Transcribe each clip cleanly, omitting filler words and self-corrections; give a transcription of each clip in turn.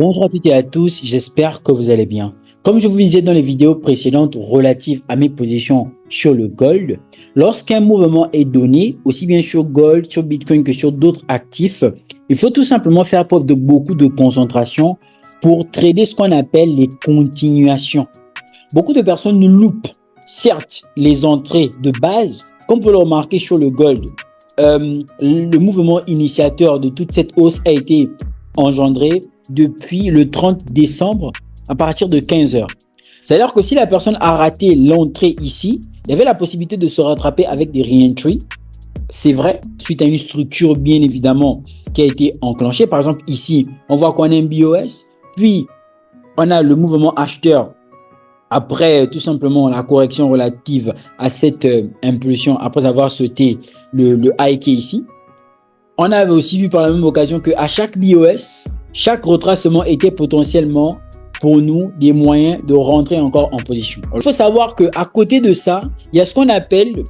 Bonjour à toutes et à tous, j'espère que vous allez bien. Comme je vous disais dans les vidéos précédentes relatives à mes positions sur le gold, lorsqu'un mouvement est donné, aussi bien sur gold, sur Bitcoin que sur d'autres actifs, il faut tout simplement faire preuve de beaucoup de concentration pour trader ce qu'on appelle les continuations. Beaucoup de personnes loupent, certes, les entrées de base, comme vous le remarquez sur le gold. Le mouvement initiateur de toute cette hausse a été engendré depuis le 30 décembre à partir de 15 heures. C'est-à-dire que si la personne a raté l'entrée ici, il y avait la possibilité de se rattraper avec des re-entry. C'est vrai, suite à une structure bien évidemment qui a été enclenchée. Par exemple ici, on voit qu'on a un BOS, puis on a le mouvement acheteur après tout simplement la correction relative à cette impulsion après avoir sauté le high qui est ici. On avait aussi vu par la même occasion qu'à chaque BOS, chaque retracement était potentiellement pour nous des moyens de rentrer encore en position. Il faut savoir qu'à côté de ça, il y a ce qu'on appelle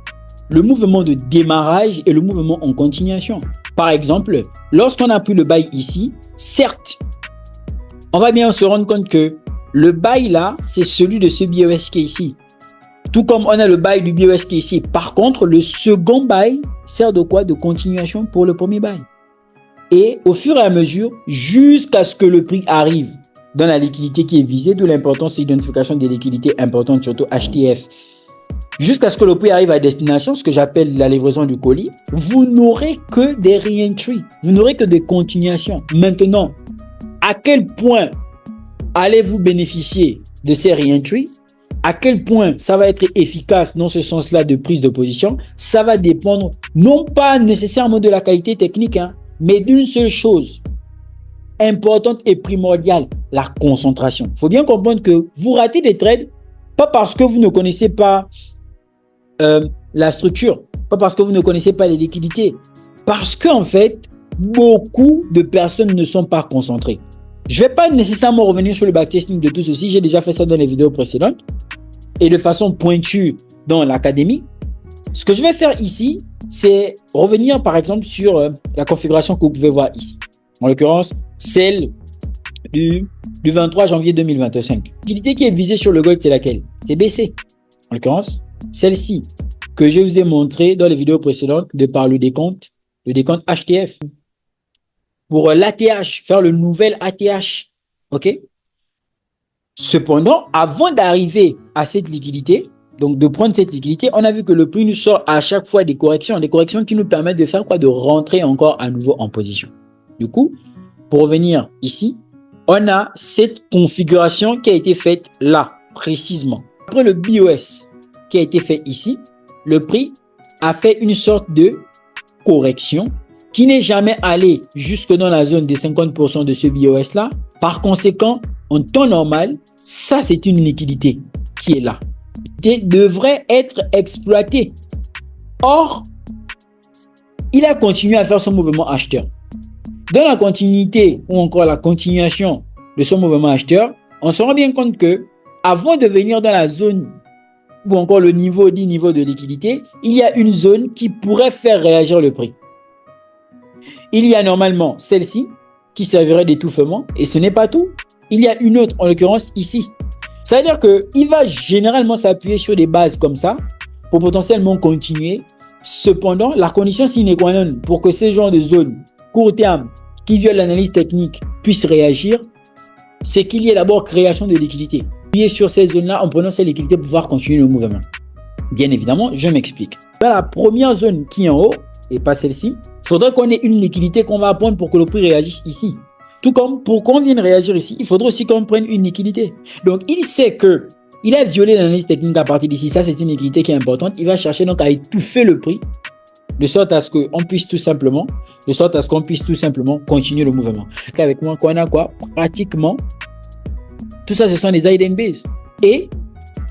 le mouvement de démarrage et le mouvement en continuation. Par exemple, lorsqu'on a pris le buy ici, certes, on va bien se rendre compte que le buy là, c'est celui de ce BOS qui est ici. Tout comme on a le buy du BOS qui est ici. Par contre, le second buy sert de quoi? De continuation pour le premier buy. Et au fur et à mesure, jusqu'à ce que le prix arrive dans la liquidité qui est visée, d'où l'importance de l'identification des liquidités importantes, surtout HTF, jusqu'à ce que le prix arrive à destination, ce que j'appelle la livraison du colis, vous n'aurez que des re-entry, vous n'aurez que des continuations. Maintenant, à quel point allez-vous bénéficier de ces re-entry? À quel point ça va être efficace dans ce sens-là de prise de position? Ça va dépendre non pas nécessairement de la qualité technique, mais d'une seule chose importante et primordiale, la concentration. Il faut bien comprendre que vous ratez des trades, pas parce que vous ne connaissez pas la structure, pas parce que vous ne connaissez pas les liquidités, parce qu'en fait, beaucoup de personnes ne sont pas concentrées. Je ne vais pas nécessairement revenir sur le backtesting de tout ceci, j'ai déjà fait ça dans les vidéos précédentes et de façon pointue dans l'académie. Ce que je vais faire ici, c'est revenir par exemple sur la configuration que vous pouvez voir ici. En l'occurrence, celle du 23 janvier 2025. L'utilité qui est visée sur le gold, c'est laquelle? C'est BC. En l'occurrence, celle-ci que je vous ai montré dans les vidéos précédentes de par le décompte HTF. Pour l'ATH, faire le nouvel ATH. OK? Cependant, avant d'arriver à cette liquidité, donc de prendre cette liquidité, on a vu que le prix nous sort à chaque fois des corrections qui nous permettent de faire quoi? De rentrer encore à nouveau en position. Du coup, pour revenir ici, on a cette configuration qui a été faite là, précisément. Après le BOS qui a été fait ici, le prix a fait une sorte de correction qui n'est jamais allé jusque dans la zone des 50% de ce BOS là. Par conséquent, en temps normal, ça c'est une liquidité qui est là. Il devrait être exploité. Or, il a continué à faire son mouvement acheteur. Dans la continuité ou encore la continuation de son mouvement acheteur, on se rend bien compte que avant de venir dans la zone ou encore le niveau dit niveau de liquidité, il y a une zone qui pourrait faire réagir le prix. Il y a normalement celle-ci qui servirait d'étouffement et ce n'est pas tout. Il y a une autre, en l'occurrence ici. Ça veut dire qu'il va généralement s'appuyer sur des bases comme ça pour potentiellement continuer. Cependant, la condition sine qua non pour que ces genres de zones court terme qui violent l'analyse technique puissent réagir, c'est qu'il y ait d'abord création de liquidités. Appuyer sur ces zones-là en prenant ces liquidités pour pouvoir continuer le mouvement. Bien évidemment, je m'explique. Dans la première zone qui est en haut, et pas celle-ci, il faudrait qu'on ait une liquidité qu'on va prendre pour que le prix réagisse ici. Tout comme pour qu'on vienne réagir ici, il faudrait aussi qu'on prenne une liquidité. Donc, il sait que il a violé l'analyse technique à partir d'ici. Ça, c'est une liquidité qui est importante. Il va chercher donc à étouffer le prix de sorte à ce qu'on puisse tout simplement, continuer le mouvement. Avec moi, qu'on a quoi? Pratiquement, tout ça, ce sont des hidden base. Et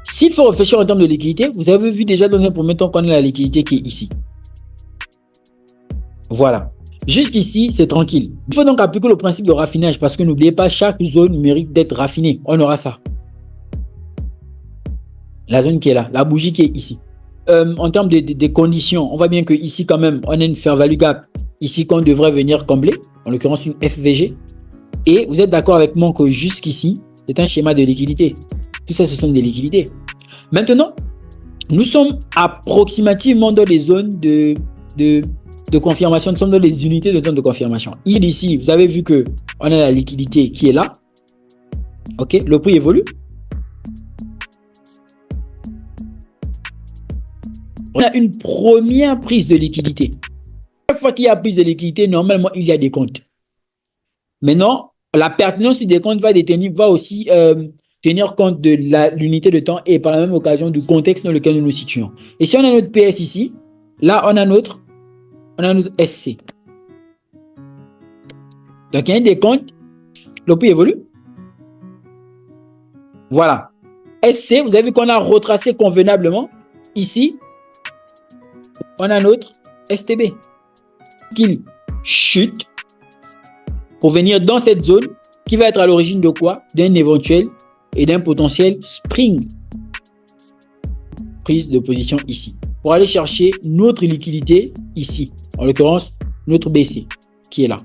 s'il faut réfléchir en termes de liquidité, vous avez vu déjà dans un premier temps qu'on a la liquidité qui est ici. Voilà. Jusqu'ici, c'est tranquille. Il faut donc appliquer le principe de raffinage parce que n'oubliez pas, chaque zone mérite d'être raffinée. On aura ça. La zone qui est là, la bougie qui est ici. En termes de conditions, on voit bien que ici quand même, on a une fair value gap ici qu'on devrait venir combler, en l'occurrence une FVG. Et vous êtes d'accord avec moi que jusqu'ici, c'est un schéma de liquidité. Tout ça, ce sont des liquidités. Maintenant, nous sommes approximativement dans les zones de confirmation. Nous sommes dans les unités de temps de confirmation. Ici, vous avez vu que on a la liquidité qui est là. OK, le prix évolue. On a une première prise de liquidité. Chaque fois qu'il y a prise de liquidité, normalement, il y a des comptes. Maintenant, la pertinence du décompte va aussi tenir compte de l'unité de temps et par la même occasion du contexte dans lequel nous nous situons. Et si on a notre PS ici, là, on a notre SC. Donc, il y a un décompte, le prix évolue. Voilà. SC, vous avez vu qu'on a retracé convenablement. Ici, on a notre STB qui chute pour venir dans cette zone qui va être à l'origine de quoi? D'un éventuel et d'un potentiel spring. Prise de position ici. Pour aller chercher notre liquidité ici. En l'occurrence, notre BC qui est là.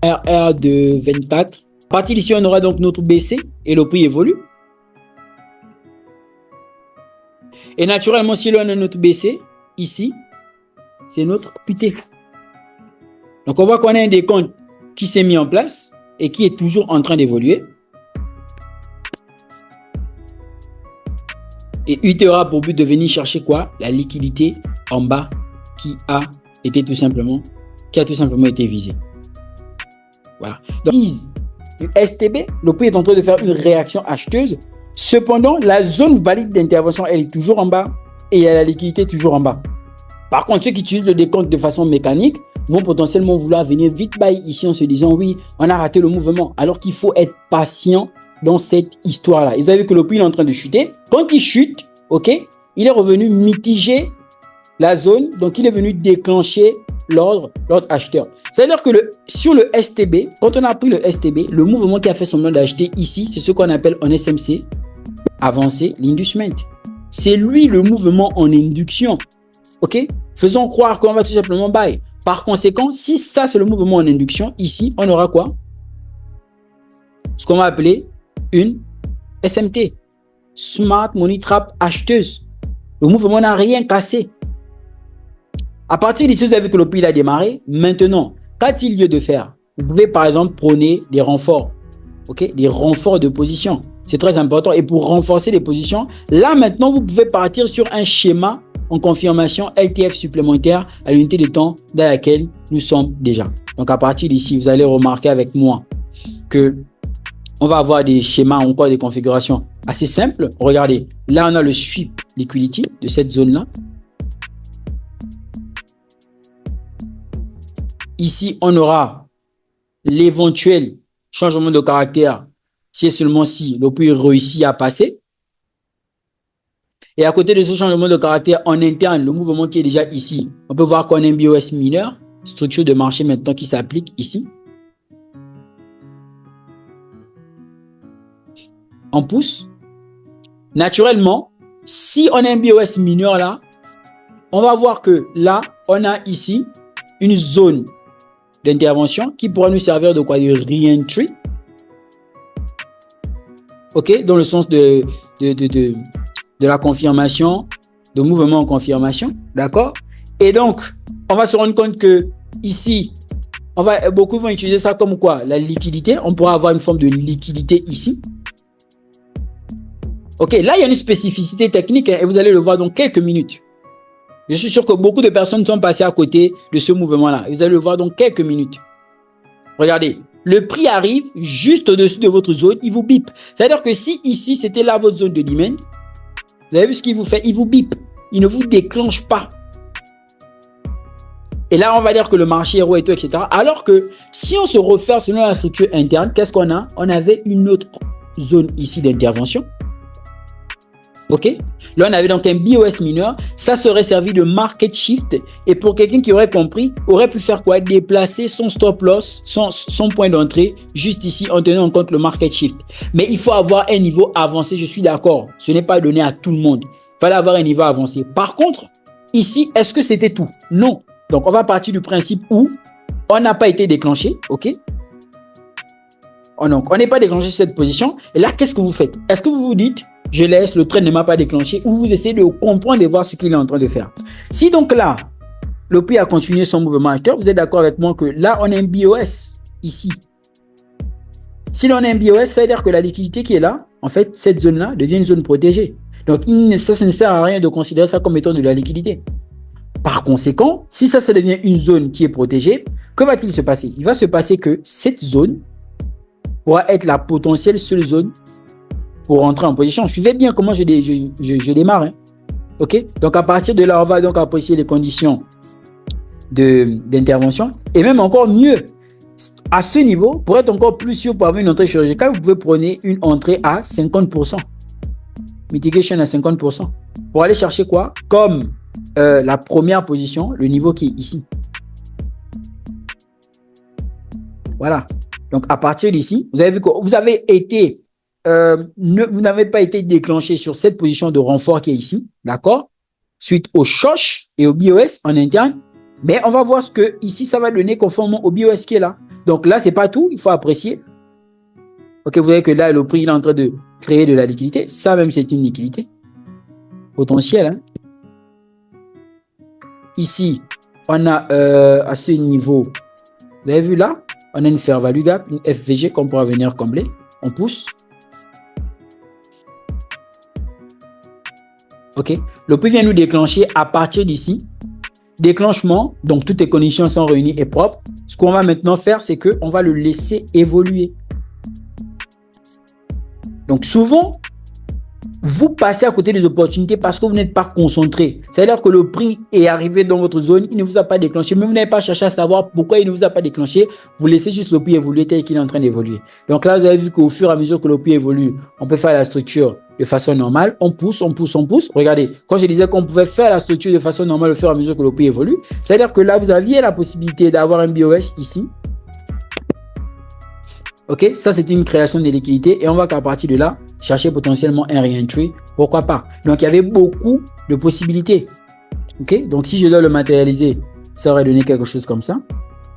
RR de 24. À partir d'ici, on aura donc notre BC et le prix évolue. Et naturellement, si l'on a notre BC, ici, c'est notre QT. Donc, on voit qu'on a un décompte qui s'est mis en place et qui est toujours en train d'évoluer. Et UT aura pour but de venir chercher quoi? La liquidité en bas qui a tout simplement été visée. Voilà. Donc, du STB, le prix est en train de faire une réaction acheteuse. Cependant, la zone valide d'intervention, elle est toujours en bas et il y a la liquidité toujours en bas. Par contre, ceux qui utilisent le décompte de façon mécanique vont potentiellement vouloir venir vite buy ici en se disant oui, on a raté le mouvement. Alors qu'il faut être patient dans cette histoire-là. Vous avez vu que le prix est en train de chuter. Quand il chute, ok, il est revenu mitiger la zone. Donc, il est venu déclencher l'ordre acheteur. C'est-à-dire que sur le STB, quand on a pris le STB, le mouvement qui a fait semblant d'acheter ici, c'est ce qu'on appelle en SMC, avancé, l'inducement. C'est lui le mouvement en induction. Ok? Faisons croire qu'on va tout simplement buy. Par conséquent, si ça c'est le mouvement en induction, ici, on aura quoi? Ce qu'on va appeler une SMT. Smart Money Trap acheteuse. Le mouvement n'a rien cassé. À partir d'ici, vous avez vu que le prix a démarré. Maintenant, qu'a-t-il lieu de faire? Vous pouvez par exemple prôner des renforts. Ok? Des renforts de position. C'est très important. Et pour renforcer les positions, là maintenant, vous pouvez partir sur un schéma en confirmation LTF supplémentaire à l'unité de temps dans laquelle nous sommes déjà. Donc à partir d'ici, vous allez remarquer avec moi que on va avoir des schémas, encore des configurations assez simples. Regardez, là on a le sweep liquidity de cette zone-là. Ici, on aura l'éventuel changement de caractère si et seulement si le prix réussit à passer. Et à côté de ce changement de caractère en interne, le mouvement qui est déjà ici, on peut voir qu'on a un BOS mineur, structure de marché maintenant qui s'applique ici. On pousse. Naturellement, si on a un BOS mineur là, on va voir que là, on a ici une zone d'intervention qui pourra nous servir de quoi? De re-entry. Ok, dans le sens de la confirmation, de mouvement en confirmation, d'accord? Et donc, on va se rendre compte que ici, beaucoup vont utiliser ça comme quoi? La liquidité. On pourra avoir une forme de liquidité ici. Ok, là, il y a une spécificité technique et vous allez le voir dans quelques minutes. Je suis sûr que beaucoup de personnes sont passées à côté de ce mouvement-là. Vous allez le voir dans quelques minutes. Regardez, le prix arrive juste au-dessus de votre zone, il vous bip. C'est-à-dire que si ici, c'était là votre zone de demand, vous avez vu ce qu'il vous fait? Il vous bip. Il ne vous déclenche pas. Et là, on va dire que le marché héros et tout, etc. Alors que si on se refaire selon la structure interne, qu'est-ce qu'on a? On avait une autre zone ici d'intervention. Ok? Là, on avait donc un BOS mineur. Ça serait servi de market shift. Et pour quelqu'un qui aurait compris, aurait pu faire quoi? Déplacer son stop loss, son point d'entrée, juste ici, en tenant en compte le market shift. Mais il faut avoir un niveau avancé, je suis d'accord. Ce n'est pas donné à tout le monde. Il fallait avoir un niveau avancé. Par contre, ici, est-ce que c'était tout? Non. Donc, on va partir du principe où on n'a pas été déclenché. Ok? on n'est pas déclenché sur cette position. Et là, qu'est-ce que vous faites? Est-ce que vous vous dites, je laisse, le trade ne m'a pas déclenché, ou vous essayez de comprendre et voir ce qu'il est en train de faire? Si donc là, le prix a continué son mouvement acheteur, vous êtes d'accord avec moi que là, on a un BOS ici. Si l'on a un BOS, ça veut dire que la liquidité qui est là, en fait, cette zone-là devient une zone protégée. Donc, ça ne sert à rien de considérer ça comme étant de la liquidité. Par conséquent, si ça devient une zone qui est protégée, que va-t-il se passer? Il va se passer que cette zone pourra être la potentielle seule zone pour rentrer en position. Suivez bien comment je démarre. Hein. OK? Donc, à partir de là, on va donc apprécier les conditions d'intervention. Et même encore mieux, à ce niveau, pour être encore plus sûr pour avoir une entrée chirurgicale, vous pouvez prendre une entrée à 50%. Mitigation à 50%. Pour aller chercher quoi? Comme la première position, le niveau qui est ici. Voilà. Donc, à partir d'ici, vous avez vu que vous avez été, vous n'avez pas été déclenché sur cette position de renfort qui est ici. D'accord? Suite au SHOSH et au BOS en interne. Mais on va voir ce que ici, ça va donner conformément au BOS qui est là. Donc là, c'est pas tout. Il faut apprécier. Ok, vous voyez que là, le prix il est en train de créer de la liquidité. Ça même, c'est une liquidité potentielle. Hein. Ici, on a à ce niveau, vous avez vu là, on a une fair value gap, une FVG qu'on pourra venir combler. On pousse. Ok, le prix vient nous déclencher à partir d'ici. Déclenchement, donc toutes les conditions sont réunies et propres. Ce qu'on va maintenant faire, c'est qu'on va le laisser évoluer. Donc souvent, vous passez à côté des opportunités parce que vous n'êtes pas concentré. C'est-à-dire que le prix est arrivé dans votre zone, il ne vous a pas déclenché, mais vous n'avez pas cherché à savoir pourquoi il ne vous a pas déclenché. Vous laissez juste le prix évoluer tel qu'il est en train d'évoluer. Donc là, vous avez vu qu'au fur et à mesure que le prix évolue, on peut faire la structure de façon normale. On pousse, on pousse, on pousse. Regardez, quand je disais qu'on pouvait faire la structure de façon normale au fur et à mesure que le prix évolue, c'est-à-dire que là, vous aviez la possibilité d'avoir un BOS ici. Ok, ça c'est une création de liquidité et on va qu'à partir de là, chercher potentiellement un re-entry. Pourquoi pas? Donc il y avait beaucoup de possibilités. Ok, donc si je dois le matérialiser, ça aurait donné quelque chose comme ça.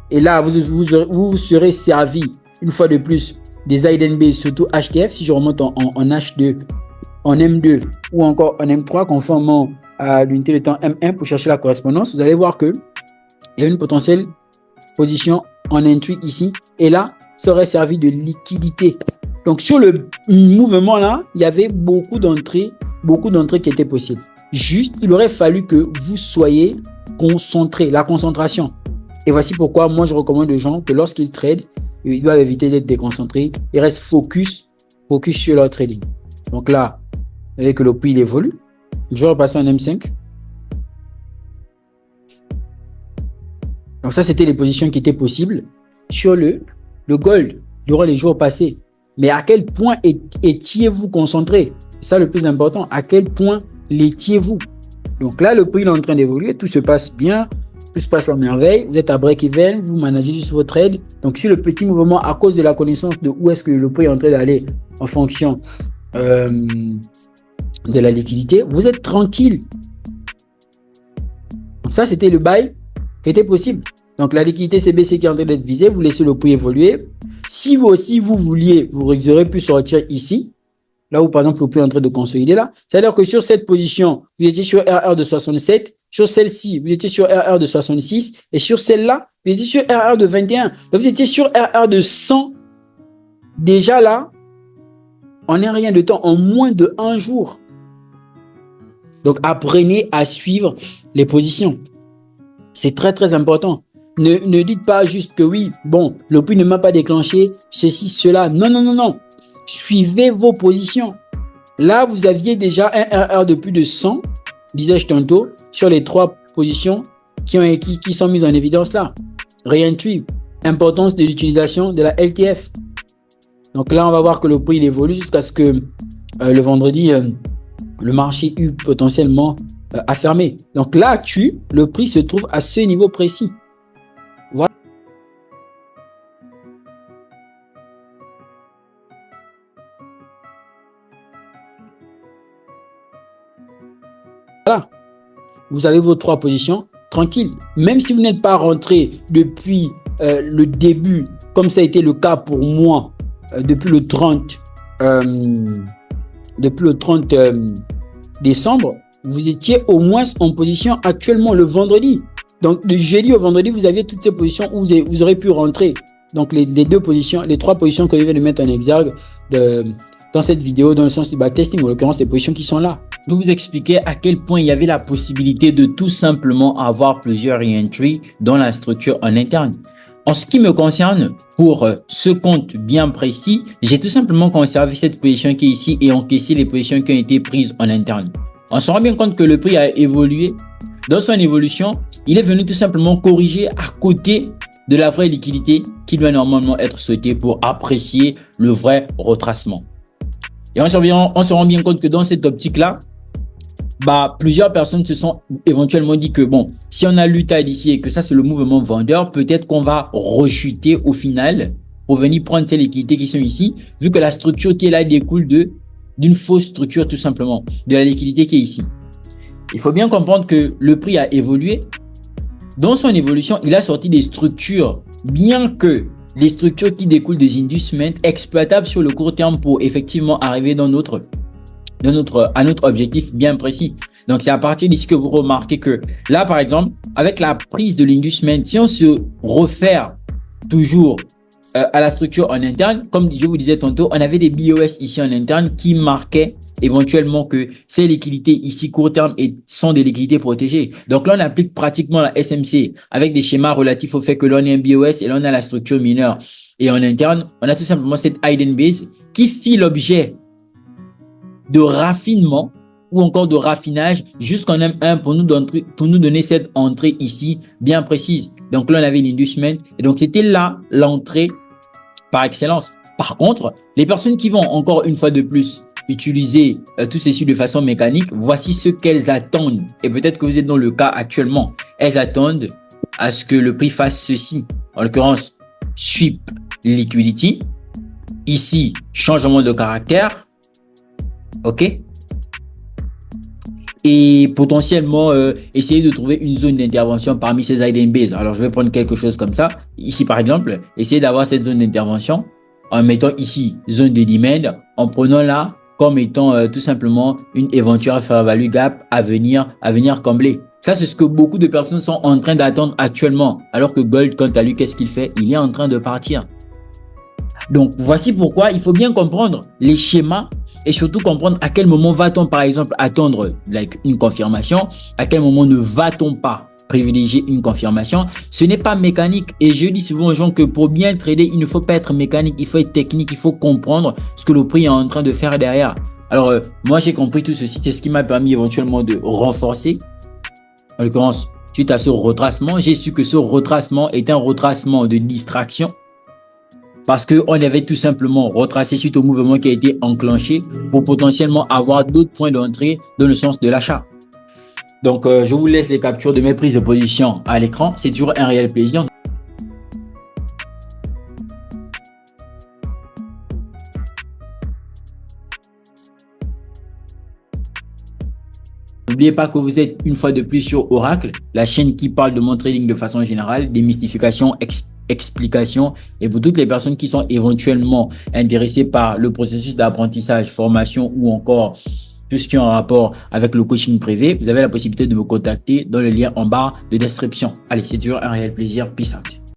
Et là, vous serez servi une fois de plus des IDNB, surtout HTF. Si je remonte en H2, en M2 ou encore en M3, conformément à l'unité de temps M1 pour chercher la correspondance, vous allez voir que il y a une potentielle position en entry ici. Et là, ça aurait servi de liquidité. Donc, sur le mouvement là, il y avait beaucoup d'entrées qui étaient possibles. Juste, il aurait fallu que vous soyez concentrés, la concentration. Et voici pourquoi moi, je recommande aux gens que lorsqu'ils tradent, ils doivent éviter d'être déconcentrés. Ils restent focus sur leur trading. Donc là, vous voyez que le prix il évolue. Je vais repasser en M5. Donc ça, c'était les positions qui étaient possibles sur le gold durant les jours passés. Mais à quel point étiez-vous concentré? C'est ça le plus important. À quel point l'étiez-vous? Donc là, le prix est en train d'évoluer. Tout se passe bien. Tout se passe à merveille. Vous êtes à break-even. Vous managez juste vos trades. Donc sur le petit mouvement, à cause de la connaissance de où est-ce que le prix est en train d'aller en fonction de la liquidité, vous êtes tranquille. Donc ça, c'était le buy qui était possible. Donc la liquidité CBC qui est en train d'être visée, vous laissez le prix évoluer. Si vous aussi, vous vouliez, vous aurez pu sortir ici, là où par exemple le prix est en train de consolider là. C'est-à-dire que sur cette position, vous étiez sur RR de 67, sur celle-ci, vous étiez sur RR de 66, et sur celle-là, vous étiez sur RR de 21. Donc vous étiez sur RR de 100. Déjà là, en un rien de temps, en moins de un jour. Donc apprenez à suivre les positions. C'est très très important. Ne dites pas juste que oui, bon, le prix ne m'a pas déclenché, ceci, cela. Non, non, non, non. Suivez vos positions. Là, vous aviez déjà un RR de plus de 100, disais-je tantôt, sur les trois positions qui sont mises en évidence là. Re-entry, importance de l'utilisation de la LTF. Donc là, on va voir que le prix il évolue jusqu'à ce que le vendredi, le marché eut potentiellement à fermer. Donc là, le prix se trouve à ce niveau précis. Voilà. Voilà. Vous avez vos trois positions tranquilles. Même si vous n'êtes pas rentré depuis le début, comme ça a été le cas pour moi, depuis le 30, depuis le 30 décembre, vous étiez au moins en position actuellement le vendredi. Donc, du jeudi au vendredi, vous aviez toutes ces positions où vous aurez pu rentrer. Donc, les deux positions, les trois positions que je viens de mettre en exergue dans cette vidéo, dans le sens du backtesting, en l'occurrence, les positions qui sont là. Je vais vous expliquer à quel point il y avait la possibilité de tout simplement avoir plusieurs re-entries dans la structure en interne. En ce qui me concerne, pour ce compte bien précis, j'ai tout simplement conservé cette position qui est ici et encaissé les positions qui ont été prises en interne. On se rend bien compte que le prix a évolué. Dans son évolution, il est venu tout simplement corriger à côté de la vraie liquidité qui doit normalement être souhaitée pour apprécier le vrai retracement. Et on se rend bien compte que dans cette optique-là, plusieurs personnes se sont éventuellement dit que bon, si on a l'UTAD ici et que ça c'est le mouvement vendeur, peut-être qu'on va rechuter au final pour venir prendre ces liquidités qui sont ici, vu que la structure qui est là découle d'une fausse structure tout simplement, de la liquidité qui est ici. Il faut bien comprendre que le prix a évolué. Dans son évolution, il a sorti des structures, bien que les structures qui découlent des inducements exploitables sur le court terme pour effectivement arriver à notre objectif bien précis. Donc, c'est à partir d'ici que vous remarquez que là, par exemple, avec la prise de l'inducement, si on se réfère toujours à la structure en interne, comme je vous disais tantôt, on avait des BOS ici en interne qui marquaient éventuellement que ces liquidités ici court terme sont des liquidités protégées. Donc là, on applique pratiquement la SMC avec des schémas relatifs au fait que l'on est un BOS et là, on a la structure mineure. Et en interne, on a tout simplement cette hidden base qui fit l'objet de raffinement ou encore de raffinage jusqu'en M1 pour nous donner cette entrée ici bien précise. Donc là, on avait l'inducement et donc c'était là l'entrée par excellence. Par contre, les personnes qui vont encore une fois de plus utiliser tout ceci de façon mécanique, voici ce qu'elles attendent. Et peut-être que vous êtes dans le cas actuellement. Elles attendent à ce que le prix fasse ceci. En l'occurrence, sweep liquidity. Ici, changement de caractère. OK? Et potentiellement essayer de trouver une zone d'intervention parmi ces hidden bases. Alors, je vais prendre quelque chose comme ça. Ici, par exemple, essayer d'avoir cette zone d'intervention en mettant ici zone de demand, en prenant là comme étant tout simplement une éventuelle fair value gap à venir combler. Ça, c'est ce que beaucoup de personnes sont en train d'attendre actuellement. Alors que Gold, quant à lui, qu'est-ce qu'il fait? Il est en train de partir. Donc, voici pourquoi il faut bien comprendre les schémas et surtout comprendre à quel moment va-t-on, par exemple, attendre une confirmation, à quel moment ne va-t-on pas privilégier une confirmation. Ce n'est pas mécanique et je dis souvent aux gens que pour bien trader, il ne faut pas être mécanique, il faut être technique, il faut comprendre ce que le prix est en train de faire derrière. Alors, moi, j'ai compris tout ceci, c'est ce qui m'a permis éventuellement de renforcer. En l'occurrence, suite à ce retracement, j'ai su que ce retracement est un retracement de distraction. Parce qu'on avait tout simplement retracé suite au mouvement qui a été enclenché pour potentiellement avoir d'autres points d'entrée dans le sens de l'achat. Donc, je vous laisse les captures de mes prises de position à l'écran. C'est toujours un réel plaisir. N'oubliez pas que vous êtes une fois de plus sur Oracle, la chaîne qui parle de mon trading de façon générale, démystification, explication, et pour toutes les personnes qui sont éventuellement intéressées par le processus d'apprentissage, formation ou encore tout ce qui est en rapport avec le coaching privé, vous avez la possibilité de me contacter dans le lien en barre de description. Allez, c'est toujours un réel plaisir. Peace out.